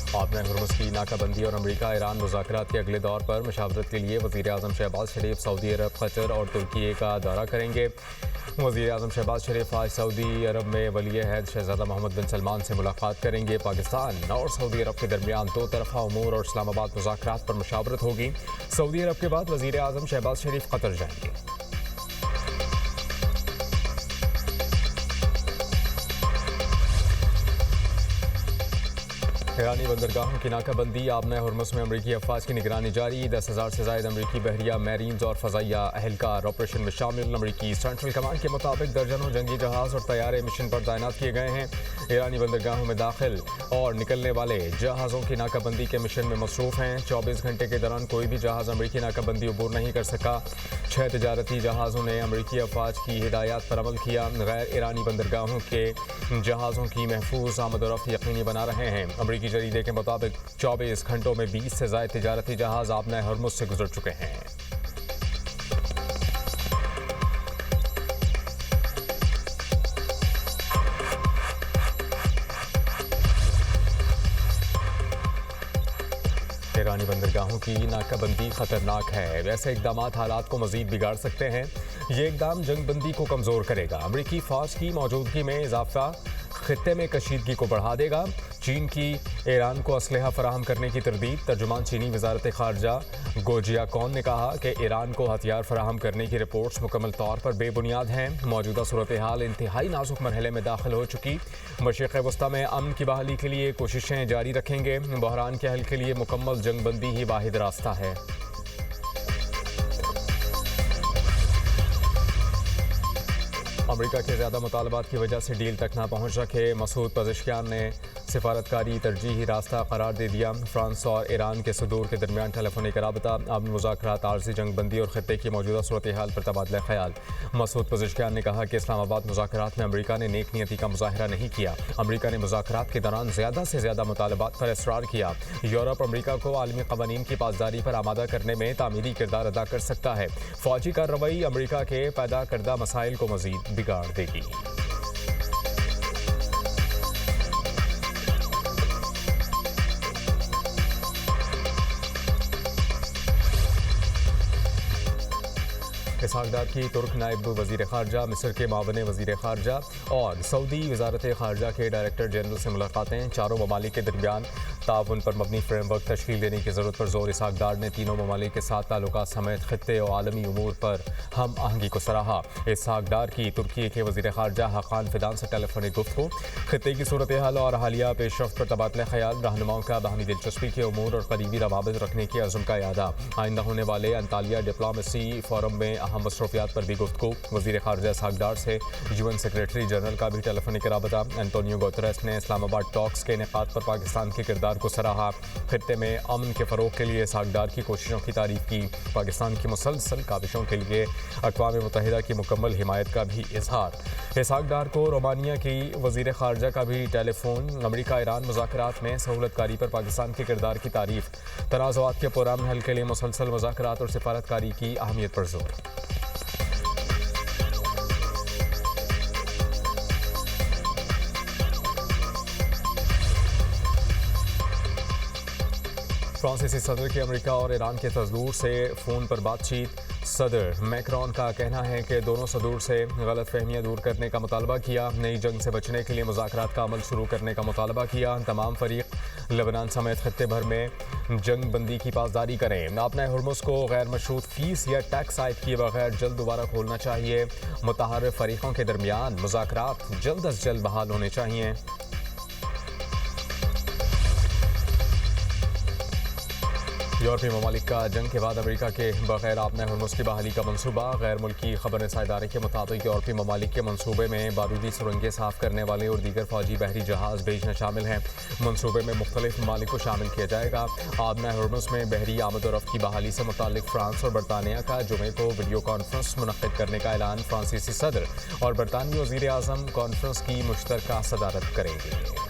आपने हुर्मुज़ की नाकाबंदी और अमरीका ईरान मुज़ाकरात के अगले दौर पर मशावरत के लिए वज़ीर आज़म शहबाज शरीफ सऊदी अरब, कतर और तुर्की का दौरा करेंगे। वज़ीर आज़म शहबाज शरीफ आज सऊदी अरब में वली अहद शहज़ादा मोहम्मद बिन सलमान से मुलाकात करेंगे। पाकिस्तान और सऊदी अरब के दरमियान दो तरफ़ा उमूर और इस्लामाबाद मुज़ाकरात पर मशावरत होगी। सऊदी अरब के बाद वज़ीर आज़म शहबाज शरीफ कतर जाएंगे। ईरानी बंदरगाहों की नाकाबंदी, आबना हुर्मुज़ में अमरीकी अफवाज की निगरानी जारी। 10,000 से ज़ायद अमरीकी बहरिया, मैरीन्स और फ़ज़ाइया अहलकार ऑपरेशन में शामिल। अमरीकी सेंट्रल कमांड के मुताबिक दर्जनों जंगी जहाज़ और तैयारे मिशन पर तैनात किए गए हैं। ईरानी बंदरगाहों में दाखिल और निकलने वाले जहाज़ों की नाकाबंदी के मिशन में मसरूफ़ हैं। 24 घंटे के दौरान कोई भी जहाज़ अमरीकी नाकाबंदी अबूर नहीं कर सका। 6 तजारती जहाज़ों ने अमरीकी अफवाज की हिदायत पर अमल किया। गैर ईरानी बंदरगाहों के जहाज़ों की महफूज आमद और रफ्त यकीनी बना रहे हैं। अमरीकी जरीदे के मुताबिक 24 घंटों में 20 से ज़ायद तिजारती जहाज़ आबना हुर्मुज़ से गुजर चुके हैं। ईरानी बंदरगाहों की नाकाबंदी खतरनाक है। वैसे इकदाम हालात को मजीद बिगाड़ सकते हैं। ये इकदाम जंगबंदी को कमज़ोर करेगा। अमरीकी फ़ौज की मौजूदगी में इजाफा खित्ते में कशीदगी को बढ़ा देगा। चीन की ईरान को असलहा फराहम करने की तरदीद। तर्जुमान चीनी वजारत खारजा गोजिया कौन ने कहा कि ईरान को हथियार फराहम करने की रिपोर्ट्स मुकम्मल तौर पर बेबुनियाद हैं। मौजूदा सूरत हाल इंतहाई नाजुक मरहले में दाखिल हो चुकी। मशरिक़ वस्ता में अमन की बहाली के लिए कोशिशें जारी रखेंगे। बहरान के हल के लिए मुकम्मल जंगबंदी ही वाहिद रास्ता है। अमरीका के ज़्यादा मुतालबात की वजह से डील तक ना पहुँच सके। मसूद पज़ेश्कियान ने सिफारतकारी तरजीही रास्ता करार दे दिया। फ्रांस और ईरान के सदूर के दरमियान टेलीफोनिक राबता, अमन मुज़ाकरात, आरज़ी जंगबंदी और खत्ते की मौजूदा सूरत हाल पर तबादला ख्याल। मसूद पज़ेश्कियान ने कहा कि इस्लामाबाद मुज़ाकरात में अमरीका ने नेक नियति का मुज़ाहरा नहीं किया। अमरीका ने मुज़ाकरात के दौरान ज़्यादा से ज़्यादा मुतालबात पर इसरार किया। यूरोप अमरीका को आलमी क़वानीन की पासदारी पर आमादा करने में तामीरी किरदार अदा कर सकता है। फ़ौजी कार्रवाई अमरीका के पैदा करदा मसाइल को मज़ीद बिगाड़ देगी। इसहाक डार की तुर्क नायब वज़ीर ख़ारजा, मिस्र के मावन वज़ीर ख़ारजा और सऊदी वज़ारत ख़ारजा के डायरेक्टर जनरल से मुलाकातें। चारों ममालिक के दरमियान ताउन पर मबनी फ्रेमवर्क तश्कील देने की ज़रूरत पर जोर। इसहाक डार ने तीनों ममालिक के साथ ताल्लुकात समेत खित्ते और आलमी उमूर पर हम आहंगी को सराहा। इसहाक डार की तुर्की के वज़ीर ख़ारजा हाकान फिदान से टेलीफोनिक गुफ्तगू। खित्ते की सूरत हाल और हालिया पेशरफ्त पर तबादला ख्याल। रहनुमाओं का बाहमी दिलचस्पी के उमूर और करीबी रवाबित रखने के अज़्म का यादा। आइंदा होने वाले अंतालिया डिप्लोमेसी फोरम में अहम मसरूफियात पर भी गुफ्तगू। वज़ीर ख़ारजा इसहाक डार से UN सेक्रेटरी जनरल का भी टेलीफोनिक राबता। एंटोनियो गुतेरेस ने इस्लामाबाद टॉक्स के इनेकाद पर पाकिस्तान के किरदार को सराहा। खित्ते में अमन के फ़रोग के लिए इसहाक डार की कोशिशों की तारीफ की। पाकिस्तान की मुसलसल काविशों के लिए अक़वाम मुत्तहिदा की मुकम्मल हिमायत का भी इजहार। इसहाक डार को रोमानिया की वज़ीर ख़ारजा का भी टेलीफोन। अमरीका ईरान मुज़ाकरात में सहूलतकारी पर पाकिस्तान के किरदार की तारीफ। तनाज़ुआत के पुरअमन हल के लिए मुसलसल मुज़ाकरात और सिफारतकारी की अहमियत पर जोर। फ्रांसीसी सदर की अमेरिका और ईरान के सदूर से फ़ोन पर बातचीत। सदर मैक्रॉन का कहना है कि दोनों सदूर से गलतफहमियां दूर करने का मुतालबा किया। नई जंग से बचने के लिए मुज़ाकरात का अमल शुरू करने का मुतालबा किया। तमाम फरीक लेबनान समेत खत्ते भर में जंग बंदी की पासदारी करें। आपना हुर्मुज़ को गैर मशरूत फीस या टैक्स आयद किए बगैर जल्द दोबारा खोलना चाहिए। मुतहर्रिफ फरीकों के दरमियान मुज़ाकरात जल्द अज जल्द बहाल होने चाहिए। यूरोपीय ममालिक का जंग के बाद अमेरिका के बगैर आपना हुर्मुज़ की बहाली का मनसूबा। गैर मुल्की खबर रसा इदारे के मुताबिक यूरोपीय ममालिक के मनसूबे में बारूदी सुरंगें साफ करने वाले और दीगर फौजी बहरी जहाज़ भेजना शामिल हैं। मनसूबे में मुख्तलिफ ममालिक को शामिल किया जाएगा। आपना हुर्मुज़ में बहरी आमद और रफ्त की बहाली से मुतालिक फ्रांस और बरतानिया का जुमे को वीडियो कॉन्फ्रेंस मुनक़्क़िद करने का ऐलान। फ्रांसीसी सदर और बरतानवी वज़ीर आज़म कॉन्फ्रेंस की मुश्तरका सदारत करेंगे।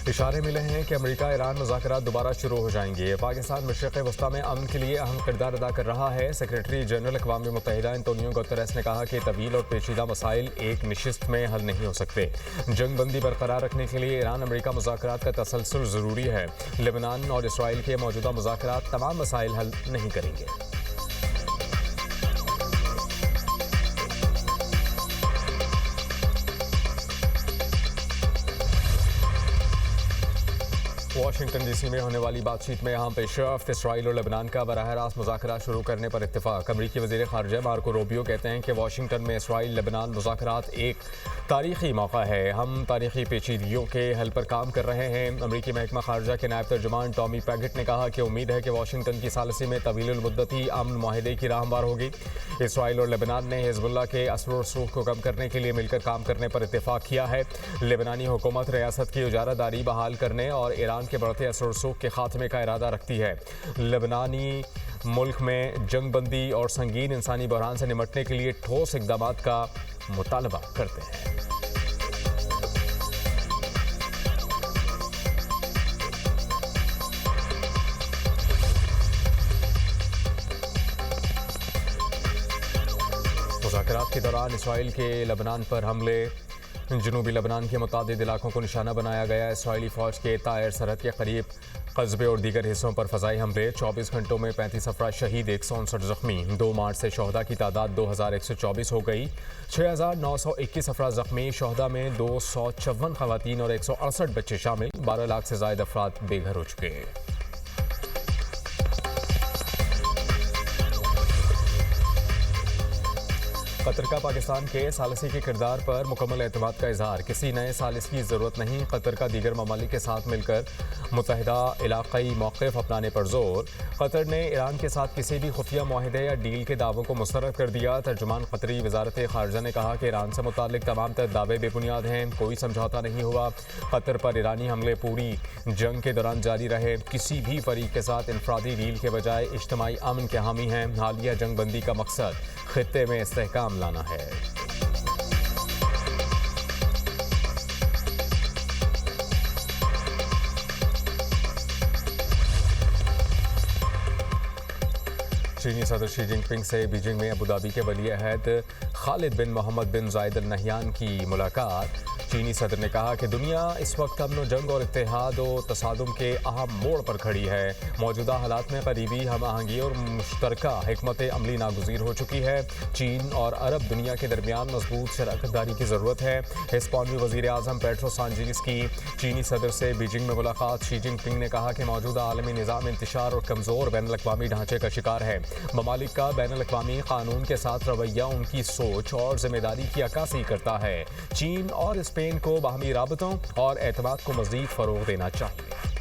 इशारे मिले हैं कि अमेरिका ईरान मुज़ाकरात दोबारा शुरू हो जाएंगे। पाकिस्तान मशरिक़ वस्ता में अमन के लिए अहम किरदार अदा कर रहा है। सेक्रेटरी जनरल अक़वाम मुत्तहिदा एंटोनियो गुतेरेस ने कहा कि तवील और पेचीदा मसाइल एक नशिस्त में हल नहीं हो सकते। जंग बंदी बरकरार रखने के लिए ईरान अमेरिका मुज़ाकरात का तसलसल ज़रूरी है। लेबनान और इसराइल के मौजूदा मुज़ाकरात तमाम मसाइल हल नहीं करेंगे। वाशिंगटन डीसी में होने वाली बातचीत में अहम पेशरफ्त इसराइल और लेबनान का बराह रास्त मुज़ाकरात शुरू करने पर इत्तेफाक। अमरीकी वज़ीर ख़ारजा मार्को रूबियो कहते हैं कि वाशिंगटन में इसराइल लेबनान मुज़ाकरात एक तारीखी मौका है। हम तारीखी पेचीदगियों के हल पर काम कर रहे हैं। अमरीकी महकमा ख़ारजा के नायब तर्जुमान टॉमी पैगेट ने कहा कि उम्मीद है कि वाशिंगटन की सालिसी में तवील मुद्दती अमन माहिदे की राह हमवार होगी। इसराइल और लेबनान ने हिज़्बुल्लाह के असर और रसूख को कम करने के लिए मिलकर काम करने पर इत्तेफाक किया है। लेबनानी हुकूमत रियासत की उजारादारी बहाल करने और ईरान के बढ़ते असर और रसूख के खात्मे का इरादा रखती है। लेबनानी मुल्क में जंग बंदी और संगीन इंसानी बहरान से निमटने के लिए ठोस इक़दाम का मुतालबा करते हैं। मुज़ाकरात के दौरान इसराइल के लेबनान पर हमले। जनूबी लेबनान के मुतादिद इलाकों को निशाना बनाया गया। इसराइली फ़ौज के तायर सरहद के करीब कस्बे और दीगर हिस्सों पर फ़ज़ाई हमले। 24 घंटों में 35 अफराद शहीद, 159 ज़ख्मी। 2 मार्च से शहदा की तादाद 2124 हो गई। 6921 अफराद ज़ख्मी। शहदा में 254 ख़वातीन और 168 बच्चे शामिल। 12 लाख से ज़ायद अफराद बेघर हो चुके हैं। कतर का पाकिस्तान के सालिसी के किरदार पर मुकम्मल एतमाद का इजहार। किसी नए सालिस की ज़रूरत नहीं। कतर का दीगर ममालिक के साथ मिलकर मुत्तहिदा इलाक़ाई मौक़िफ़ अपनाने पर जोर। कतर ने ईरान के साथ किसी भी खुफिया मुआहदे या डील के दावों को मुस्तरद कर दिया। तर्जुमान कतरी वज़ारत ख़ारजा ने कहा कि ईरान से मुताल्लिक़ तमाम तर दावे बेबुनियाद हैं। कोई समझौता नहीं हुआ। कतर पर ईरानी हमले पूरी जंग के दौरान जारी रहे। किसी भी फरीक के साथ इनफरादी डील के बजाय इज्तिमाई अमन के हामी हैं। हालिया जंग बंदी का मकसद खित्ते में इस्तेहकाम लाना है। चीनी सदर शी जिनपिंग से बीजिंग में अबूधाबी के वली अहद खालिद बिन मोहम्मद बिन जायद अल नहयान की मुलाकात। चीनी सदर ने कहा कि दुनिया इस वक्त अमन जंग और इत्तेहाद और तसादुम के अहम मोड़ पर खड़ी है। मौजूदा हालात में करीबी हम आहंगी और मुश्तरका हिकमत अमली नागुज़ीर हो चुकी है। चीन और अरब दुनिया के दरमियान मजबूत शराकतदारी की ज़रूरत है। हिस्पानी वज़ीर आज़म पेड्रो सांचेज़ की चीनी सदर से बीजिंग में मुलाकात। शी जिनपिंग ने कहा कि मौजूदा आलमी निज़ाम इंतशार और कमज़ोर बैनुल-अक़वामी ढांचे का शिकार है। ममालिक का बैनुल-अक़वामी कानून के साथ रवैया उनकी सोच और जिम्मेदारी की अक्कासी करता है। चीन और स्पेन को बाहमी राबतों और एतमाद को मज़ीद फ़रोग़ देना चाहिए।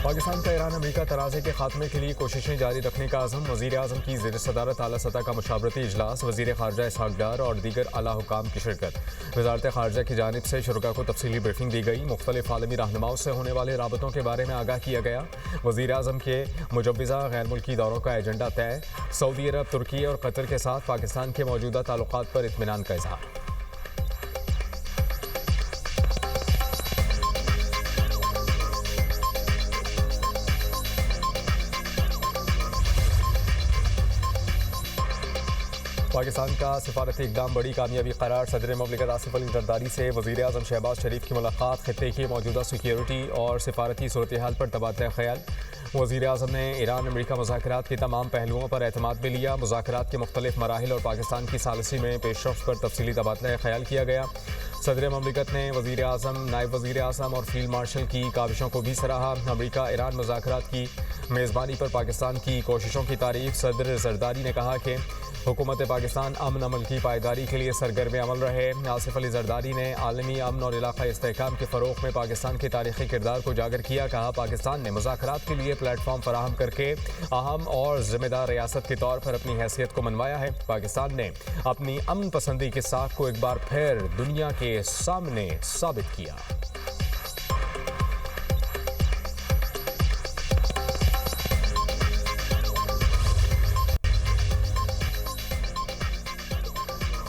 पाकिस्तान का ईरान अमेरिका तनाज़े के खात्मे के लिए कोशिशें जारी रखने का आज़म। वज़ीर आज़म की ज़ेर सदारत आला सतह का मशावरती इजलास। वज़ीर ख़ारजा इसहाक़ डार और दीगर आला हुकाम की शिरकत। वज़ारत ख़ारजा की जानिब से शुरका को तफसीली ब्रीफिंग दी गई। मुख्तलिफ आलमी रहनुमाओं से होने वाले राबतों के बारे में आगाह किया गया। वज़ीर आज़म के मुजव्विज़ा गैर मुल्की दौरों का एजेंडा तय। सऊदी अरब, तुर्की और कतर के साथ पाकिस्तान के मौजूदा ताल्लुकात पर इत्मीनान का इज़हार। पाकिस्तान का सिफारती इक़दाम बड़ी कामयाबी करार। सदर ममलिकत आसिफ अली जरदारी से वज़ीर आज़म शहबाज शरीफ की मुलाकात। खित्ते की मौजूदा सिक्योरिटी और सिफारती सूरत हाल पर तबादला ख्याल। वज़ीर आज़म ने ईरान अमेरिका मुज़ाकरात के तमाम पहलुओं पर एतमाद भी लिया। मुज़ाकरात के मुख्तलिफ मराहिल और पाकिस्तान की सालिसी में पेशरफ्त पर तफसीली तबादला ख्याल किया गया। सदर ममलिकत ने वज़ीर आज़म, नायब वज़ीर आज़म और फील्ड मार्शल की काविशों को भी सराहा। अमेरिका ईरान मुज़ाकरात की मेज़बानी पर पाकिस्तान की कोशिशों की तारीफ। सदर जरदारी ने कहा कि हुकूमत पाकिस्तान अमन अमल की पायदारी के लिए सरगर्म अमल रहे। आसिफ अली जरदारी ने आलमी अमन और इलाक़ाई इस्तेहकाम के फ़रोग़ में पाकिस्तान के तारीख़ी किरदार को उजागर किया। कहा, पाकिस्तान ने मुज़ाकरात के लिए प्लेटफॉर्म फराहम करके अहम और ज़िम्मेदार रियासत के तौर पर अपनी हैसियत को मनवाया है। पाकिस्तान ने अपनी अमन पसंदी की साख को एक बार फिर दुनिया के सामने साबित किया।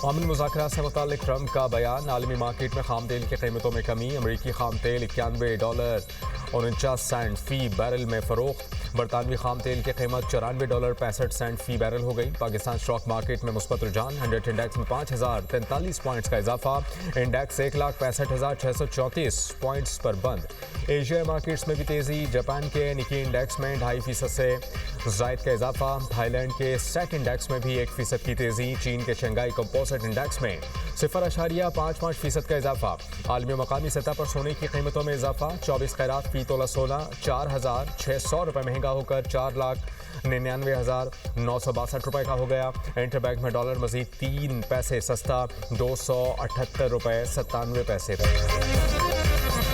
अमन मुज़ाकरात से मुताल्लिक ट्रंप का बयान। आलमी मार्केट में खाम तेल की कीमतों में कमी। अमरीकी खाम तेल $91.49 फी बैरल में फ़रोख्त। बरतानवी खाम तेल की कीमत $94.65 फी बैरल हो गई। पाकिस्तान स्टॉक मार्केट में मुस्बत रुझान। 100 इंडेक्स में 5043 पॉइंट्स का इजाफा। इंडेक्स 1,65,634 पॉइंट्स पर बंद। एशिया मार्केट्स में भी तेज़ी। जापान के निकी इंडेक्स में 2.5% से ज़ायद का इजाफा। थाईलैंड के सेट इंडेक्स में भी 1% की तेज़ी। चीन के शंघाई कंपोजिट इंडेक्स में 0.55% का इजाफा। आलमी मकामी सतह पर सोने की कीमतों में इजाफा। 24 कैरात फी तोला सोना 4,600 रुपये महंगा होकर 4,99,962 रुपये का हो गया। इंटरबैंक में डॉलर मजीद 3 पैसे सस्ता 278 रुपये 97 पैसे पर।